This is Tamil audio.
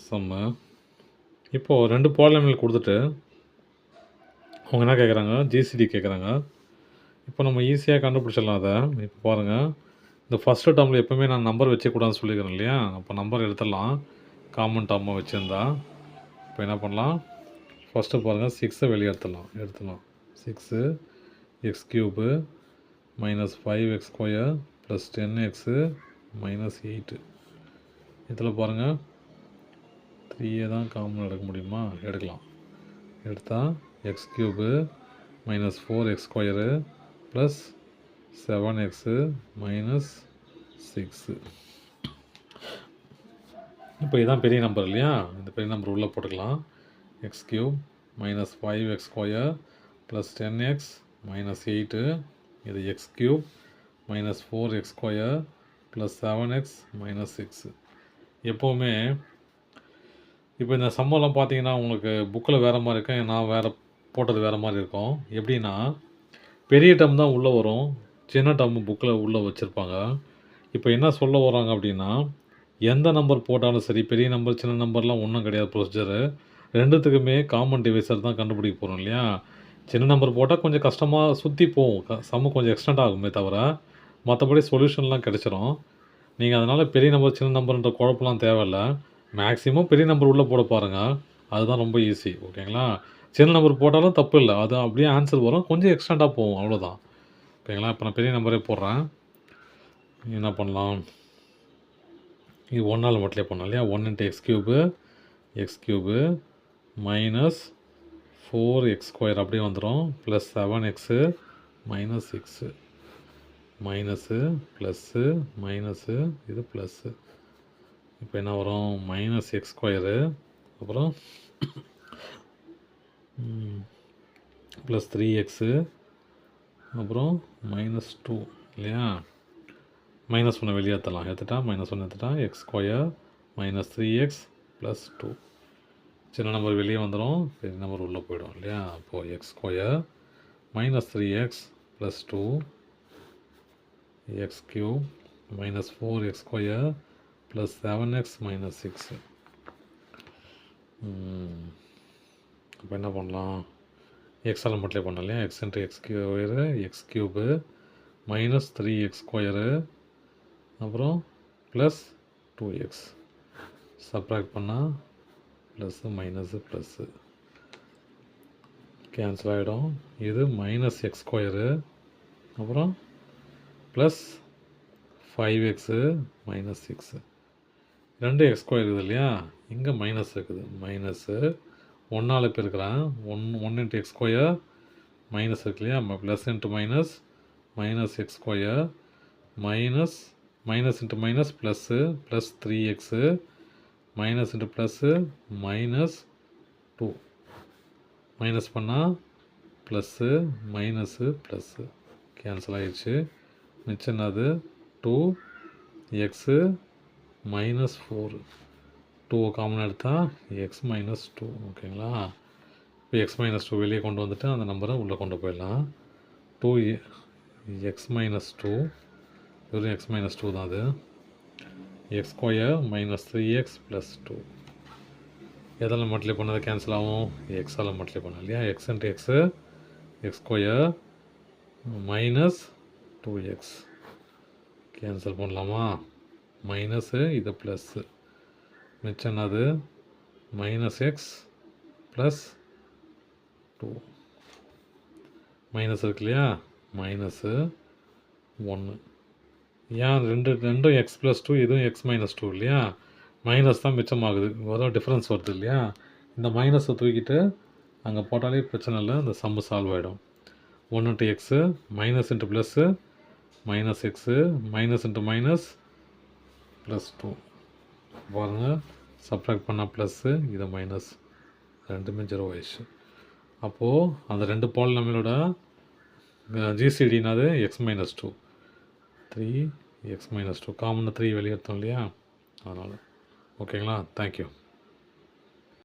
செம்ம. இப்போது 2 பாலினாமியல் கொடுத்துட்டு அவங்க என்ன கேட்குறாங்க, ஜிசிடி கேட்குறாங்க. இப்போ நம்ம ஈஸியாக கண்டுபிடிச்சிடலாம் அதை. இப்போ பாருங்கள், இந்த ஃபஸ்ட்டு டேர்மில் எப்போவுமே நான் நம்பர் வச்சுக்கூடாதுன்னு சொல்லிக்கிறேன் இல்லையா? அப்போ நம்பர் எடுத்துடலாம், காமன் டேர்மாக வச்சுருந்தா. இப்போ என்ன பண்ணலாம், ஃபஸ்ட்டு பாருங்கள், 6 வெளியே எடுத்துடலாம். 6 X cube minus 5x square plus 10x minus 8. இதில் பாருங்கள், 3 தான் காமன் எடுக்க முடியுமா? எடுக்கலாம். எடுத்தால் X cube minus 4x square plus 7x minus 6. இப்போ இதுதான் பெரிய நம்பர் இல்லையா? இந்த பெரிய நம்பர் உள்ளே போட்டுக்கலாம். X cube minus 5x square plus 10x minus 8. இது X cube minus 4x square plus 7x minus 6. எப்போவுமே இப்போ இந்த சம்பளம் பார்த்தீங்கன்னா உங்களுக்கு புக்கில் வேறு மாதிரி இருக்கும், நான் வேறு போட்டது வேறு மாதிரி இருக்கும். எப்படின்னா, பெரிய டேர்ம் தான் உள்ளே வரும், சின்ன டேர்ம் புக்கில் உள்ளே வச்சுருப்பாங்க. இப்போ என்ன சொல்ல வராங்க அப்படின்னா, எந்த நம்பர் போட்டாலும் சரி, பெரிய நம்பர் சின்ன நம்பர்லாம் ஒன்றும் கிடையாது ப்ரொசீஜரு. ரெண்டுத்துக்குமே காமன் டிவைசர் தான் கண்டுபிடிக்க போகிறோம் இல்லையா? சின்ன நம்பர் போட்டால் கொஞ்சம் கஷ்டமாக சுற்றி போகும், சம்மு கொஞ்சம் எக்ஸ்டெண்ட் ஆகுமே தவிர மற்றபடி சொல்யூஷன்லாம் கிடச்சிரும். நீங்கள் அதனால் பெரிய நம்பர் சின்ன நம்பர்ன்ற குழப்பம்லாம் தேவையில்லை. மேக்ஸிமம் பெரிய நம்பர் உள்ளே போட பாருங்கள், அதுதான் ரொம்ப ஈஸி. ஓகேங்களா? சின்ன நம்பர் போட்டாலும் தப்பு இல்லை, அது அப்படியே ஆன்சர் வரும், கொஞ்சம் எக்ஸ்டெண்டாக போகும், அவ்வளோதான். ஓகேங்களா? இப்போ நான் பெரிய நம்பரே போடுறேன். என்ன பண்ணலாம், இது 1ஆல் மல்டிப்ளை பண்ணலாம் இல்லையா? 1 × X cube minus 4x square அப்படியே வந்துடும், plus 7x minus 6. Minus plus minus, இது ப்ளஸ்ஸு. இப்போ என்ன வரும், மைனஸ் எக்ஸ் ஸ்கொயரு, அப்புறம் ப்ளஸ் 3x, அப்புறம் மைனஸ் 2 இல்லையா? மைனஸ் 1 வெளியே எடுத்துட்டா மைனஸ் 1 எடுத்துட்டா X square minus 3x plus 2. சின்ன நம்பர் வெளியே வந்துடும், பெரிய நம்பர் உள்ளே போயிடும் இல்லையா? அப்போது X square minus 3x plus 2 X cube minus 4x square plus 7x minus 6. இப்போ என்ன பண்ணலாம், எக்ஸால் மல்டிப்ளை பண்ணலாம் இல்லையா? X into X square, X cube minus 3x square, அப்புறம் ப்ளஸ் 2x. சப்ராக்ட் பண்ணால் ப்ளஸ்ஸு மைனஸு ப்ளஸ்ஸு கேன்சல் ஆகிடும். இது மைனஸ் எக்ஸ் ஸ்கொயரு, அப்புறம் plus 5x minus 6. 2x square இருக்குது இல்லையா? இங்கே மைனஸ் இருக்குது, மைனஸு 1ஆல் பெருக்கிறேன், 1 × எக்ஸ் ஸ்கொயர் மைனஸ் இருக்கு இல்லையா? Plus into minus minus X square minus minus into minus plus plus 3x minus into plus minus 2. Minus பண்ணால் ப்ளஸ்ஸு மைனஸு ப்ளஸ்ஸு கேன்சல் ஆகிடுச்சு. மிச்சம் என்னது, 2x மைனஸ் 4. 2 காமன் எடுத்தால் எக்ஸ் மைனஸ் 2. ஓகேங்களா? இப்போ எக்ஸ் மைனஸ் 2 வெளியே கொண்டு வந்துட்டு அந்த நம்பரை உள்ளே கொண்டு போயிடலாம். 2x மைனஸ் 2, வெறும் எக்ஸ் மைனஸ் 2 தான் அது. X square minus 3x plus 2. எதால் மல்டிப்ளை பண்ணது கேன்சல் ஆகும், எக்ஸால் மல்டிப்ளை பண்ணலாம் இல்லையா? X into x X square minus 2x cancel பண்ணலாமா? மைனஸு, இது ப்ளஸ்ஸு, மிச்சம் என்னது, மைனஸ் எக்ஸ் ப்ளஸ் 2. மைனஸ் இருக்கு இல்லையா? மைனஸு 1. ஏன் ரெண்டும் எக்ஸ் ப்ளஸ் 2, இதுவும் எக்ஸ் மைனஸ் 2 இல்லையா? மைனஸ் தான் மிச்சமாகுது, வர டிஃப்ரென்ஸ் வருது இல்லையா? இந்த மைனஸை தூக்கிட்டு அங்கே போட்டாலே பிரச்சனை இல்லை, இந்த சம்மு சால்வ் ஆகிடும். 1 × x minus into plus minus x minus into minus plus 2. பாருங்கள், சப்ராக்ட் பண்ணால் ப்ளஸ்ஸு, இதை மைனஸ், ரெண்டுமே 0 ஆயிடுச்சு. அப்போது அந்த 2 பாலினாமியலோட ஜிசிடினாது x minus 2, 3x minus 2. Common 3 வெளியே எடுத்தோம் இல்லையா? அதனால். ஓகேங்களா? தேங்க்யூ.